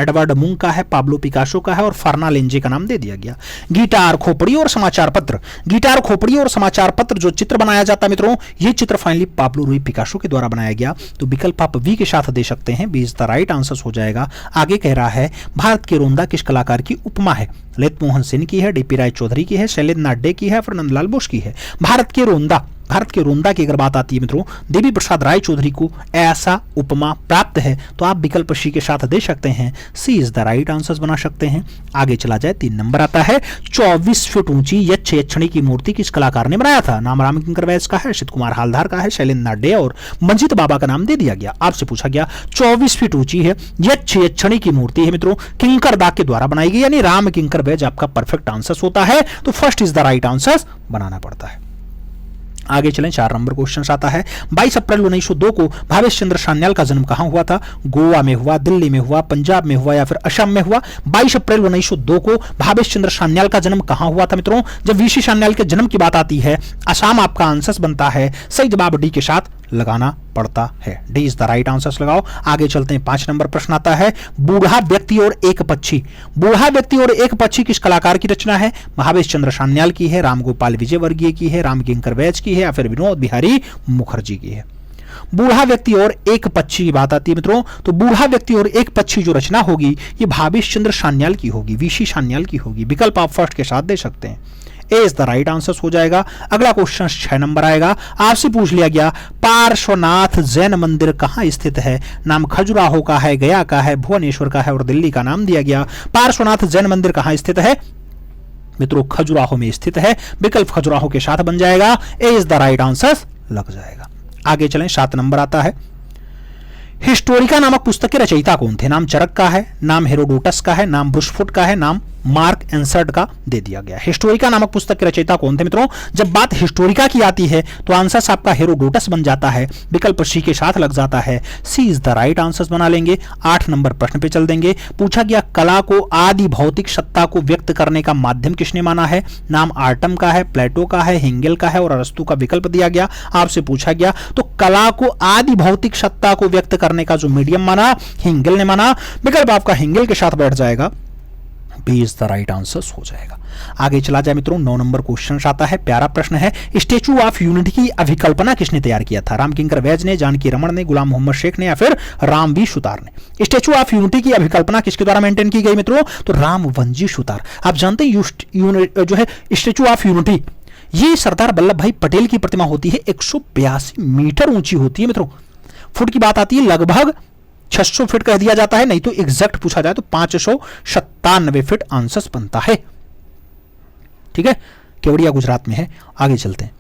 Speaker 1: एडवर्ड मुंग का है, पाब्लो पिकासो का है और फर्ना लेंजे का नाम दे दिया गया। गिटार खोपड़ी और समाचार पत्र, गिटार खोपड़ी और समाचार पत्र जो चित्र बनाया जाता है मित्रों, ये चित्र फाइनली पाब्लो रूई पिकासो के द्वारा बनाया गया। तो विकल्प आप वी के साथ दे सकते हैं। B is the right answer हो जाएगा। आगे कह रहा है भारत के रोंदा किस कलाकार की उपमा है? ललित मोहन सेन की है, डीपी राय चौधरी की है, शैलेंद्र नाथ डे की है, फिर नंदलाल बोस की है? भारत के रोंदा की अगर बात आती है मित्रों, देवी प्रसाद राय चौधरी को ऐसा उपमा प्राप्त है। तो आप विकल्प सी के साथ दे सकते हैं। सी इज द राइट आंसर बना सकते हैं। आगे चला जाए। 3 नंबर आता है 24 फीट ऊंची यक्षिणी की मूर्ति किस कलाकार ने बनाया था? नाम रामकिंकर वैस का है, अक्षित कुमार हालदार का है, शैलेंद्र नाथ डे और मंजीत बाबा का नाम दे दिया गया। आपसे पूछा गया 24 फीट ऊंची है यक्षिणी की मूर्ति है मित्रों, किंकर दा के द्वारा बनाई गई, यानी राम किंकर वैज आपका परफेक्ट आंसर होता है। तो first is the right answer बनाना पड़ता है। आगे चलें। 4 नंबर क्वेश्चन आता है 22 अप्रैल 1902 को भावेश चंद्र सान्याल का जन्म कहां हुआ था? गोवा में हुआ, दिल्ली में हुआ, पंजाब में हुआ या फिर असम में हुआ? 22 अप्रैल 1902 को भावेश चंद्र सान्याल का जन्म कहां हुआ था मित्रों? जब वीसी सान्याल के जन्म की बात आती है असम आपका आंसर बनता है। सही जवाब डी के साथ लगाना पड़ता है। D is the right answer लगाओ। आगे चलते हैं। 5 नंबर प्रश्न आता है बूढ़ा व्यक्ति और एक पक्षी। बूढ़ा व्यक्ति और एक पक्षी किस कलाकार की रचना है? भावेश चंद्र सान्याल की है, राम गोपाल विजयवर्गीय की है, राम किंकर वैज की है या फिर विनोद बिहारी मुखर्जी की है? बूढ़ा व्यक्ति और एक पक्षी की बात आती है मित्रों, तो बूढ़ा व्यक्ति और एक पक्षी जो रचना होगी ये भावेश चंद्र सान्याल की होगी, वीसी सान्याल की होगी। विकल्प आप फर्स्ट के साथ दे सकते हैं, ए इज द राइट आंसर हो जाएगा। अगला क्वेश्चन 6 नंबर आएगा, आपसे पूछ लिया गया पार्श्वनाथ जैन मंदिर कहां स्थित है? नाम खजुराहो का है, गया का है, भुवनेश्वर का है और दिल्ली का नाम दिया गया। पार्श्वनाथ जैन मंदिर कहां स्थित है मित्रों? खजुराहो में स्थित है। विकल्प खजुराहो के साथ बन जाएगा, ए इज द राइट आंसर लग जाएगा। आगे चलें, 7 नंबर आता है, हिस्टोरिका नामक पुस्तक के रचयिता कौन थे? नाम चरक का है, नाम हेरोडोटस का है, नाम ब्रुसफुट का है, नाम मार्क एंसर्ट का दे दिया गया। हिस्टोरिका नामक पुस्तक के रचयिता कौन थे मित्रों? जब बात हिस्टोरिका की आती है तो आंसर आपका हेरोडोटस बन जाता है, विकल्प सी के साथ लग जाता है, सी इज द राइट आंसर बना लेंगे। 8 नंबर प्रश्न पे चल देंगे, पूछा गया कला को आदि भौतिक सत्ता को व्यक्त करने का माध्यम किसने माना है? नाम आर्टम का है, प्लेटो का है, हेंगेल का है और अरस्तु का विकल्प दिया गया। आपसे पूछा गया तो कला को आदि भौतिक सत्ता को व्यक्त करने का जो मीडियम माना हेंगेल ने माना, विकल्प आपका हेंगेल के साथ बैठ जाएगा, B is the right answer हो जाएगा। आगे चला जाए मित्रों, 9 नंबर क्वेश्चन आता है, प्यारा प्रश्न है, स्टेचू ऑफ यूनिटी की अभिकल्पना किसने तैयार किया था? रामकिंकर वैज ने, जानकी रमन ने, गुलाम मोहम्मद शेख ने या फिर रामवी सुतार ने? स्टेचू ऑफ यूनिटी की अभिकल्पना किसके द्वारा मेंटेन की गई मित्रों? तो रामवंजी सुतार। आप जानते हैं जो है स्टेचू ऑफ यूनिटी ये सरदार वल्लभ भाई पटेल की प्रतिमा होती है, 182 मीटर ऊंची होती है मित्रों। फुट की बात आती है लगभग 600 फीट कह दिया जाता है, नहीं तो एग्जैक्ट पूछा जाए तो 597 फीट आंसर बनता है। ठीक है, केवड़िया गुजरात में है। आगे चलते हैं,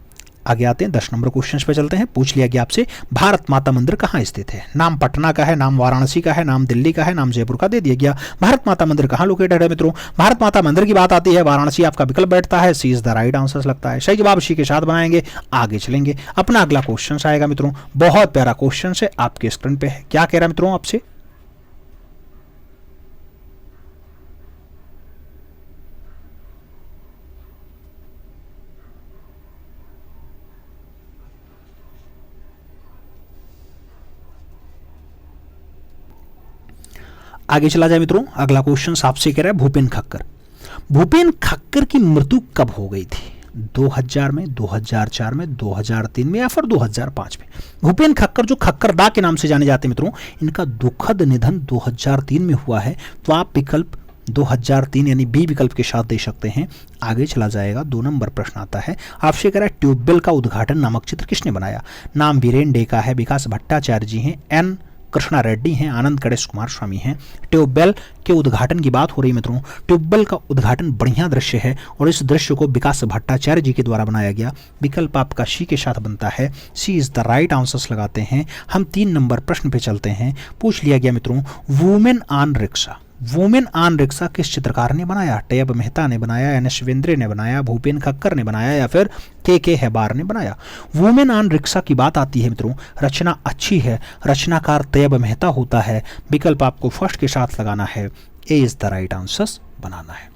Speaker 1: आगे आते हैं 10 नंबर क्वेश्चन पे चलते हैं। पूछ लिया गया आपसे भारत माता मंदिर कहाँ स्थित है? नाम पटना का है, नाम वाराणसी का है, नाम दिल्ली का है, नाम जयपुर का दे दिया गया। भारत माता मंदिर कहाँ लोकेटेड है मित्रों? भारत माता मंदिर की बात आती है वाराणसी आपका विकल्प बैठता है, सी इज द राइट आंसर लगता है। सही जवाब सी के साथ बनाएंगे, आगे चलेंगे। अपना अगला क्वेश्चन आएगा मित्रों, बहुत प्यारा क्वेश्चन है, आपके स्क्रीन पे है। क्या कह रहा है मित्रों आपसे? आगे चला जाए मित्रों, अगला क्वेश्चन आपसे कह रहा है भूपेन खक्कर। भूपेन खक्कर की मृत्यु कब हो गई थी? 2000 में, 2004 में, 2003 में या फिर 2005 में? भूपेन खक्कर जो खक्करदा के नाम से जाने जाते हैं मित्रों, इनका दुखद निधन 2003 में हुआ है, तो आप विकल्प 2003 यानी बी विकल्प के साथ दे सकते हैं। आगे चला जाएगा, 2 नंबर प्रश्न आता है, आपसे कह रहा है ट्यूबवेल का उद्घाटन नामक चित्र किसने बनाया? नाम वीरेन डे का है, विकास भट्टाचार्य जी हैं, एन कृष्णा रेड्डी हैं, आनंद गणेश कुमार स्वामी हैं। ट्यूबवेल के उद्घाटन की बात हो रही मित्रों, ट्यूबवेल का उद्घाटन बढ़िया दृश्य है और इस दृश्य को विकास भट्टाचार्य जी के द्वारा बनाया गया। विकल्प आपका सी के साथ बनता है, सी इज द राइट आंसर्स लगाते हैं। हम 3 नंबर प्रश्न पे चलते हैं। पूछ लिया गया मित्रों women on rickshaw, women on rickshaw किस चित्रकार ने बनाया? टैब मेहता ने बनाया, एन एस शिवेंद्र ने बनाया, भूपेन खक्कर ने बनाया या फिर के हैबार ने बनाया? वुमेन ऑन रिक्शा की बात आती है मित्रों, रचना अच्छी है, रचनाकार टैब मेहता होता है। विकल्प आपको फर्स्ट के साथ लगाना है, ए इज द राइट आंसर बनाना है।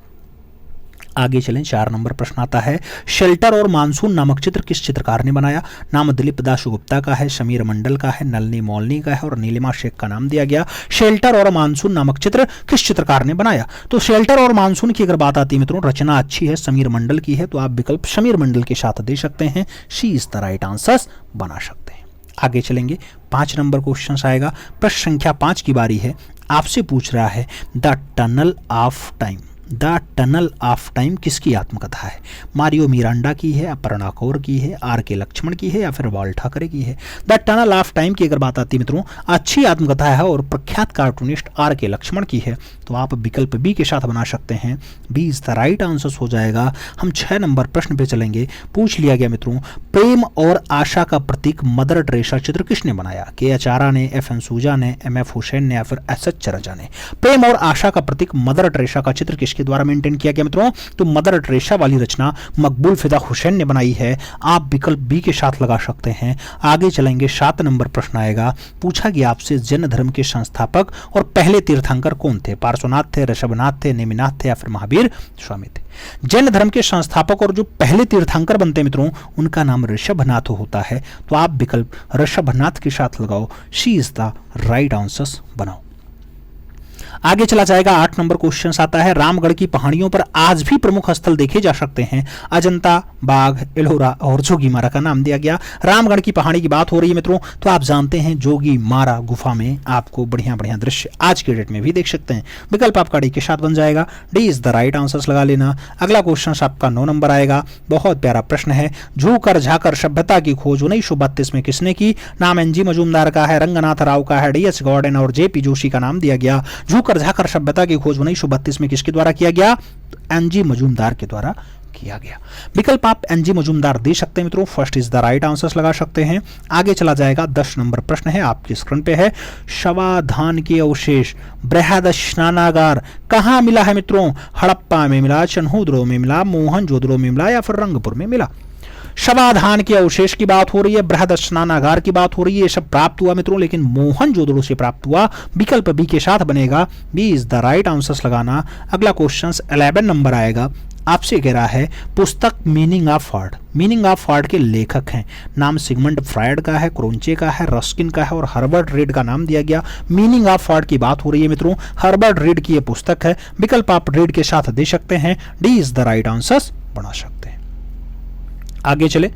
Speaker 1: आगे चलें, 4 नंबर प्रश्न आता है, शेल्टर और मानसून नामक चित्र किस चित्रकार ने बनाया? नाम दिलीप दास गुप्ता का है, समीर मंडल का है, नलनी मौलनी का है और नीलिमा शेख का नाम दिया गया। शेल्टर और मानसून नामक चित्र किस चित्रकार ने बनाया? तो शेल्टर और मानसून की अगर बात आती है मित्रों, रचना अच्छी है, समीर मंडल की है, तो आप विकल्प समीर मंडल के साथ दे सकते हैं, she is the right answer बना सकते हैं। आगे चलेंगे, 5 नंबर क्वेश्चन आएगा, प्रश्न संख्या 5 की बारी है। आपसे पूछ रहा है the tunnel of time, the tunnel of time किसकी आत्मकथा है? मारियो मिरांडा की है, अपर्णा कौर की है, आर के लक्ष्मण की है या फिर वाल ठाकरे की है? द टनल ऑफ टाइम की अगर बात आती है मित्रों, अच्छी आत्मकथा है और प्रख्यात कार्टूनिस्ट आर के लक्ष्मण की है, तो आप विकल्प बी के साथ बना सकते हैं, B is the right answer हो जाएगा। हम 6 नंबर प्रश्न पे चलेंगे। पूछ लिया गया मित्रों प्रेम और आशा का प्रतीक मदर टेरेसा चित्र किसने बनाया? के एच आरा ने, एफ एन सूजा ने, एम एफ हुसैन ने या फिर एस एच चरजा ने? प्रेम और आशा का प्रतीक मदर टेरेसा का चित्र के द्वारा मेंटेन किया गया मित्रों, तो मदर टेरेसा वाली रचना मकबूल फिदा हुसैन ने बनाई है, आप विकल्प बी के साथ लगा सकते हैं। आगे चलेंगे, 7 नंबर प्रश्न आएगा। पूछा गया आपसे जैन धर्म के संस्थापक और पहले तीर्थंकर कौन थे? पार्श्वनाथ थे, ऋषभनाथ थे, नेमिनाथ थे या फिर महावीर स्वामी थे? जैन धर्म के संस्थापक और जो पहले तीर्थंकर बनते हैं मित्रों, उनका नाम ऋषभनाथ होता है, तो आप विकल्प ऋषभनाथ के साथ लगाओ, she is the right answer बनाओ। आगे चला जाएगा 8 नंबर क्वेश्चन आता है, रामगढ़ की पहाड़ियों पर आज भी प्रमुख स्थल देखे जा सकते हैं। अजंता, बाघ, एलोरा और जोगीमारा का नाम दिया गया। रामगढ़ की पहाड़ी की बात हो रही है मित्रों, तो आप जानते हैं जोगीमारा गुफा में आपको बढ़िया बढ़िया दृश्य आज के डेट में भी देख सकते हैं। विकल्प आपका डी के साथ बन जाएगा, D is the right answer लगा लेना। अगला क्वेश्चन आपका 9 नंबर आएगा, बहुत प्यारा प्रश्न है। झूकर झाकर सभ्यता की खोज 1932 में किसने की? नाम एनजी मजूमदार का है, रंगनाथ राव का है, डीएस गॉर्डन और जेपी जोशी का नाम दिया गया। झूकर झाकर सभ्यता की खोज 1932 में किसके द्वारा किया गया? एनजी मजूमदार के द्वारा किया गया। विकल्प आप एनजी मजूमदार दे सकते हैं मित्रों, first is the right answer लगा सकते हैं। आगे चला जाएगा 10 नंबर प्रश्न है, आपकी स्क्रीन पे है। शवाधान के अवशेष बृहद स्नानागार कहां मिला है मित्रों? हड़प्पा में मिला, चन्हूद्रो में मिला, मोहनजोदड़ो में मिला या फिर रंगपुर में मिला? शवाधान के अवशेष की बात हो रही है, बृहद स्नानागार की बात हो रही है, ये सब प्राप्त हुआ मित्रों, लेकिन मोहनजोदड़ो से प्राप्त हुआ। विकल्प बी के साथ बनेगा, B is the right answer लगाना। अगला क्वेश्चन 11 नंबर आएगा, आपसे कह रहा है पुस्तक meaning of word. Meaning of word के लेखक हैं, नाम सिगमंड फ्रायड का है, क्रोंचे का है, रस्किन का है और हर्बर्ट रीड का नाम दिया गया। मीनिंग ऑफ वर्ड की बात हो रही है मित्रों, हर्बर्ट रीड की यह पुस्तक है। विकल्प आप रीड के साथ दे सकते हैं, D is the right answer बना सकते हैं। आगे चले,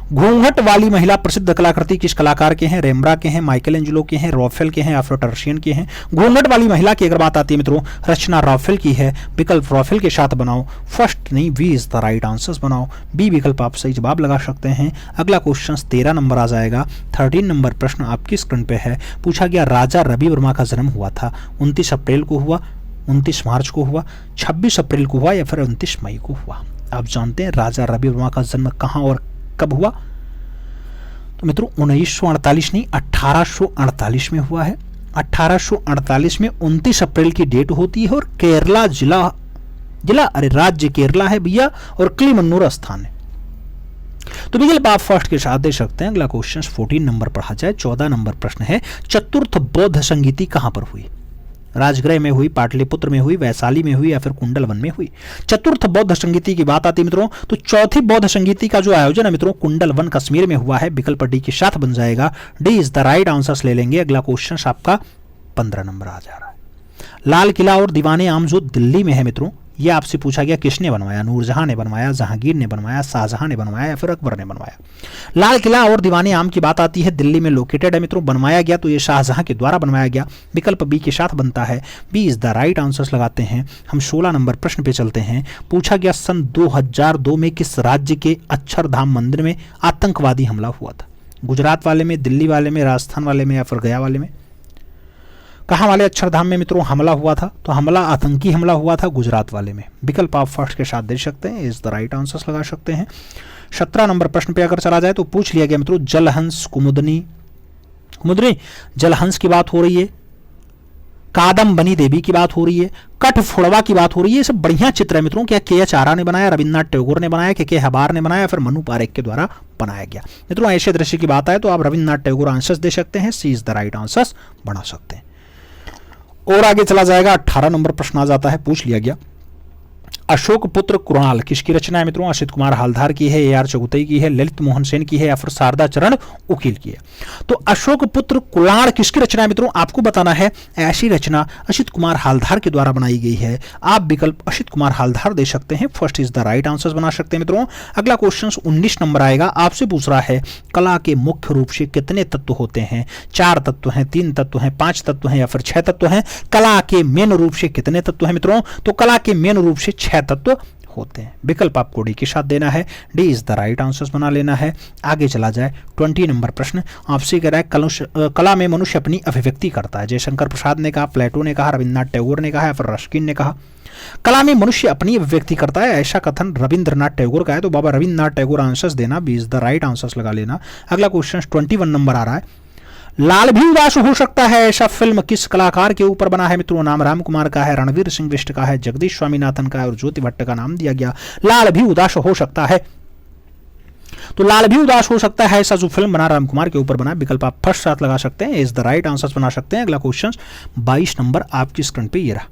Speaker 1: घूंघट वाली महिला प्रसिद्ध कलाकृति किस कलाकार के हैं? रेम्ब्रा के हैं, माइकल एंजेलो के हैं, रॉफेल के हैं या फिर टर्शियन के हैं? घूंघट वाली महिला की अगर बात आती है मित्रों, रचना रॉफेल की है। विकल्प रॉफेल के साथ बनाओ, फर्स्ट नहीं, B is the right answer बनाओ। बी विकल्प आप सही जवाब लगा सकते हैं। अगला क्वेश्चन 13 नंबर आ जाएगा। 13 नंबर प्रश्न आपकी स्क्रीन पे है, पूछा गया राजा रवि वर्मा का जन्म हुआ था 29 अप्रैल को हुआ, 29 मार्च को हुआ, 26 अप्रैल को हुआ या फिर 29 मई को हुआ? आप जानते हैं राजा रवि वर्मा का जन्म कहां और कब हुआ? तो मित्रों 1948 नहीं, 1848 में हुआ है। 1848 में 29 अप्रैल की डेट होती है और केरला जिला अरे राज्य केरला है भैया, और किलिमन्नूर स्थान है। तो विकल्प आप फर्स्ट के साथ दे सकते हैं। अगला क्वेश्चन 14 नंबर पढ़ा जाए। 14 नंबर प्रश्न है, चतुर्थ बौद्ध संगीति कहां पर हुई? राजगृह में हुई, पाटलिपुत्र में हुई, वैशाली में हुई या फिर कुंडल वन में हुई? चतुर्थ बौद्ध संगीति की बात आती है मित्रों, तो चौथी बौद्ध संगीति का जो आयोजन है मित्रों कुंडल वन कश्मीर में हुआ है। विकल्प डी के साथ बन जाएगा, D is the right answer ले लेंगे। अगला क्वेश्चन आपका 15 नंबर आ जा रहा है। लाल किला और दीवाने आम जो दिल्ली में है मित्रों, ये आपसे पूछा गया किसने बनवाया? नूरजहां ने बनवाया, जहांगीर ने बनवाया, शाहजहां ने बनवाया या फिर अकबर ने बनवाया? लाल किला और दीवाने आम की बात आती है, दिल्ली में लोकेटेड है मित्रों। बनवाया गया तो ये शाहजहां के द्वारा बनवाया गया। विकल्प बी के साथ बनता है, B is the right answer लगाते हैं। हम 16 नंबर प्रश्न पे चलते हैं। पूछा गया सन 2002 में किस राज्य के अक्षरधाम मंदिर में आतंकवादी हमला हुआ था? गुजरात वाले में, दिल्ली वाले में, राजस्थान वाले में या फिर गया वाले में? कहाँ वाले अक्षरधाम में मित्रों हमला हुआ था? तो हमला आतंकी हमला हुआ था गुजरात वाले में। विकल्प आप फर्स्ट के साथ दे सकते हैं, इज द राइट आंसर लगा सकते हैं। 17 नंबर प्रश्न पे अगर चला जाए तो पूछ लिया गया मित्रों, जलहंस कुमुदनी जलहंस की बात हो रही है, कादम्बनी देवी की बात हो रही है, कठफोड़वा की बात हो रही है। ये सब बढ़िया चित्र है मित्रों। क्या के एच आरा ने बनाया, रविन्द्रनाथ टैगोर ने बनाया, के हबार ने बनाया, फिर मनु पारेख के द्वारा बनाया गया? मित्रों ऐसे दृश्य की बात आए तो आप रविन्द्रनाथ टैगोर आंसर दे सकते हैं, सी इज द राइट आंसर बना सकते हैं। और आगे चला जाएगा, 18 नंबर प्रश्न आ जाता है। पूछ लिया गया, अशोक पुत्र कुणाल किसकी रचना है मित्रों? असित कुमार हालधार की है, ए.आर. चगुतई की है, ललित मोहन सेन की है या फिर शारदा चरण उकील की है? तो अशोक पुत्र कुणाल किसकी रचना है मित्रों? आपको बताना है। ऐसी रचना असित कुमार हालधार के द्वारा बनाई गई है। आप विकल्प असित कुमार हालधार दे सकते हैं, first is the right answer बना सकते हैं मित्रों। अगला क्वेश्चन 19 नंबर आएगा। आपसे पूछ रहा है, कला के मुख्य रूप से कितने तत्व होते हैं? 4 तत्व हैं, 3 तत्व हैं, 5 तत्व हैं या फिर 6 तत्व हैं? कला के मेन रूप से कितने तत्व हैं मित्रों? तो कला के मेन रूप से 6 तत्व होते हैं। विकल्प आपको डी के साथ देना है, D is the right answer बना लेना है। आगे चला जाए, 20 नंबर प्रश्न आपसे कह रहा है, कला में मनुष्य अपनी अभिव्यक्ति करता है। जयशंकर प्रसाद ने कहा, प्लेटो ने कहा, रविन्द्रनाथ टैगोर ने कहा या फिर रस्किन ने कहा? कला में मनुष्य अपनी अभिव्यक्ति करता है, ऐसा कथन रविन्द्रनाथ टैगोर का है। तो बाबा रविन्द्रनाथ टैगोर आंसर देना, B is the right answer लगा लेना। अगला क्वेश्चन 21 नंबर आ रहा है। लाल भी उदास हो सकता है, ऐसा फिल्म किस कलाकार के ऊपर बना है मित्रों? नाम राम कुमार का है, रणवीर सिंह बिष्ट का है, जगदीश स्वामीनाथन का है और ज्योति भट्ट का नाम दिया गया। लाल भी उदास हो सकता है, तो लाल भी उदास हो सकता है ऐसा जो फिल्म बना राम कुमार के ऊपर बना। विकल्प आप फर्स्ट साथ लगा सकते हैं, इज द राइट आंसर बना सकते हैं। अगला क्वेश्चन 22 नंबर आपकी स्क्रीन पे ये रहा।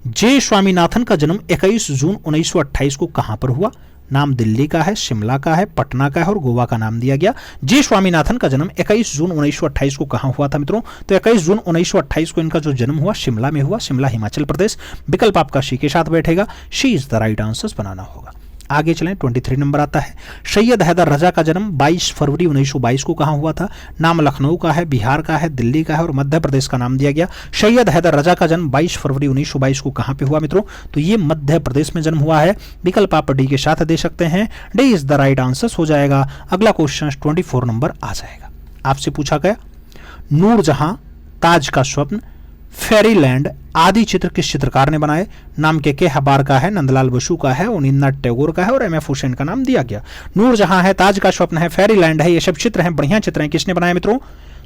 Speaker 1: जे स्वामीनाथन का जन्म 21 जून 1928 को कहां पर हुआ? नाम दिल्ली का है, शिमला का है, पटना का है और गोवा का नाम दिया गया। जी स्वामीनाथन का जन्म 21 जून 1928 को कहां हुआ था मित्रों? तो 21 जून 1928 को इनका जो जन्म हुआ शिमला में हुआ, शिमला हिमाचल प्रदेश। विकल्प आपका सी के साथ बैठेगा, she is the right answer बनाना होगा। आगे चलें, 23 नंबर आता है। सैयद हैदर रजा का जन्म 22 फरवरी 1922 को कहां हुआ था? नाम लखनऊ का है, बिहार का है, दिल्ली का है और मध्य प्रदेश का नाम दिया गया। सैयद हैदर रजा का जन्म 22 फरवरी 1922 को कहां पे हुआ मित्रों? तो ये मध्य प्रदेश में जन्म हुआ है। विकल्प आप डी के साथ दे सकते हैं, D is the right answer हो जाएगा। अगला क्वेश्चन 24 नंबर आ जाएगा। आपसे पूछा गया नूरजहां, ताज का स्वप्न, फेरीलैंड आदि चित्र किस चित्रकार ने बनाए? नाम के हबार का है, नंदलाल बसु का है, अवनींद्रनाथ टैगोर का है और एम.एफ. हुसैन का नाम दिया गया। नूरजहां है, ताज का स्वप्न है, फेरीलैंड है, ये सब चित्र हैं, बढ़िया चित्र हैं। किसने बनाए मित्रों?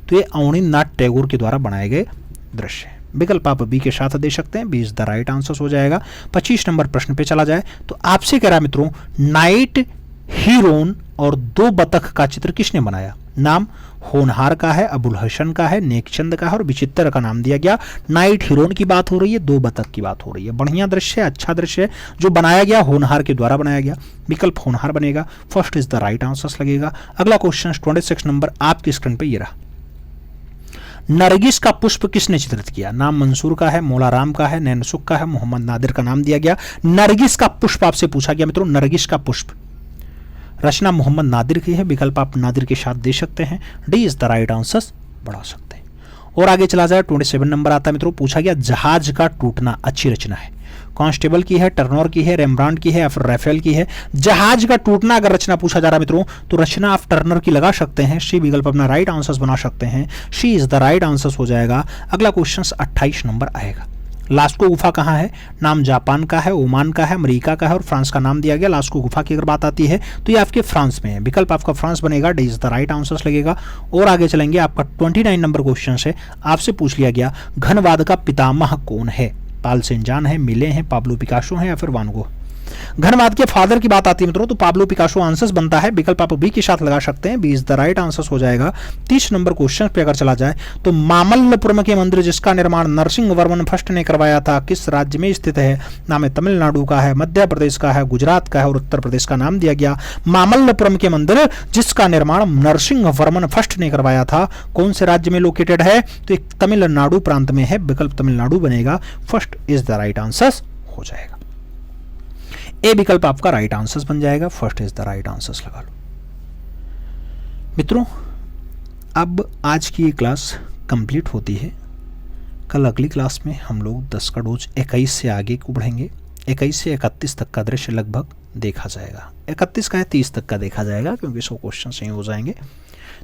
Speaker 1: तो ये अवनींद्रनाथ टैगोर के द्वारा बनाए गए दृश्य हैं। विकल्प आप बी के साथ दे सकते हैं, B is the right answer हो जाएगा। 25 नंबर प्रश्न पे चला जाए तो आपसे कह रहा है मित्रों, नाइट हीरोन और 2 बतख का चित्र किसने बनाया? नाम होनहार का है, अबुल हसन का है, नेकचंद का है और विचित्र का नाम दिया गया। नाइट हीरोन की बात हो रही है, 2 बतख की बात हो रही है। बढ़िया दृश्य है, अच्छा दृश्य है, जो बनाया गया होनहार के द्वारा बनाया गया। विकल्प होनहार बनेगा, first is the right answer लगेगा। अगला क्वेश्चन 26 नंबर आपकी स्क्रीन पे ये रहा। नरगिस का पुष्प किसने चित्रित किया? नाम मंसूर का है, मौलाराम का है, नैनसुख का है, मोहम्मद नादिर का नाम दिया गया। नरगिस का पुष्प आपसे पूछा गया मित्रों, नरगिस का पुष्प रचना मोहम्मद नादिर की है। विकल्प आप नादिर के साथ दे सकते हैं, D is the right answer बढ़ा सकते हैं। और आगे चला जाए, 27 नंबर आता है मित्रों। पूछा गया जहाज का टूटना अच्छी रचना है, कांस्टेबल की है, टर्नर की है, रेम्ब्रांड की है या फिर राफेल की है? जहाज का टूटना अगर रचना पूछा जा रहा है मित्रों, तो रचना आप टर्नर की लगा सकते हैं, सी विकल्प अपना राइट आंसर बना सकते हैं, सी इज द राइट आंसर हो जाएगा। अगला क्वेश्चन 28 नंबर आएगा। लास्को गुफा कहाँ है? नाम जापान का है, ओमान का है, अमेरिका का है और फ्रांस का नाम दिया गया। लास्को गुफा की अगर बात आती है तो ये आपके फ्रांस में है। विकल्प आपका फ्रांस बनेगा, D is the right answer लगेगा। और आगे चलेंगे, आपका 29 नंबर क्वेश्चन से आपसे पूछ लिया गया घनवाद का पितामह कौन है? पाल सेंजान है, मिले हैं, पाब्लो पिकासो हैं या फिर वान गो? घनवाद के फादर की बात आती है मित्रों, तो पाब्लो पिकासो आंसर्स बनता है। विकल्प आप बी के साथ लगा सकते हैं, B is the right answer हो जाएगा। 30 नंबर क्वेश्चन पे अगर चला जाए तो मामल्लपुरम के मंदिर जिसका निर्माण नरसिंह वर्मन फर्स्ट ने करवाया था, किस राज्य में स्थित है? नाम तमिलनाडु का है, मध्य प्रदेश का है, गुजरात का है और उत्तर प्रदेश का नाम दिया गया। मामल्लपुरम के मंदिर जिसका निर्माण नरसिंह वर्मन फर्स्ट ने करवाया था, कौन से राज्य में लोकेटेड है? तो एक तमिलनाडु प्रांत में है। विकल्प तमिलनाडु बनेगा, first is the right answer हो जाएगा। ए विकल्प आपका राइट आंसर बन जाएगा, first is the right answer लगा लो। मित्रों, अब आज की ये क्लास कंप्लीट होती है। कल अगली क्लास में हम लोग 10 का डोज 21 से आगे को बढ़ेंगे। 21 से 31 तक का दृश्य लगभग देखा जाएगा। 31 का है 30 तक का देखा जाएगा, क्योंकि 100 क्वेश्चन सही हो जाएंगे।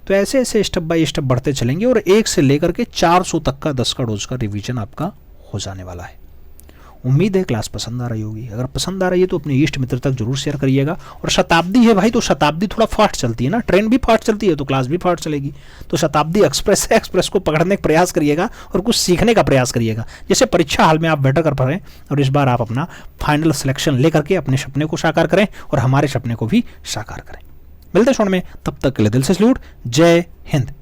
Speaker 1: तो ऐसे ऐसे स्टेप बाय स्टेप बढ़ते चलेंगे और 1 से लेकर के 400 तक का 10 का डोज का रिवीजन आपका हो जाने वाला है। उम्मीद है क्लास पसंद आ रही होगी। अगर पसंद आ रही है तो अपने इष्ट मित्र तक जरूर शेयर करिएगा। और शताब्दी है भाई, तो शताब्दी थोड़ा फास्ट चलती है ना, ट्रेन भी फास्ट चलती है तो क्लास भी फास्ट चलेगी। तो शताब्दी एक्सप्रेस है, एक्सप्रेस को पकड़ने का प्रयास करिएगा और कुछ सीखने का प्रयास करिएगा, जैसे परीक्षा हाल में आप बेटर कर पाएं और इस बार आप अपना फाइनल सिलेक्शन लेकर के अपने सपने को साकार करें और हमारे सपने को भी साकार करें। मिलते हैं शोण में, तब तक के लिए दिल से सैल्यूट। जय हिंद।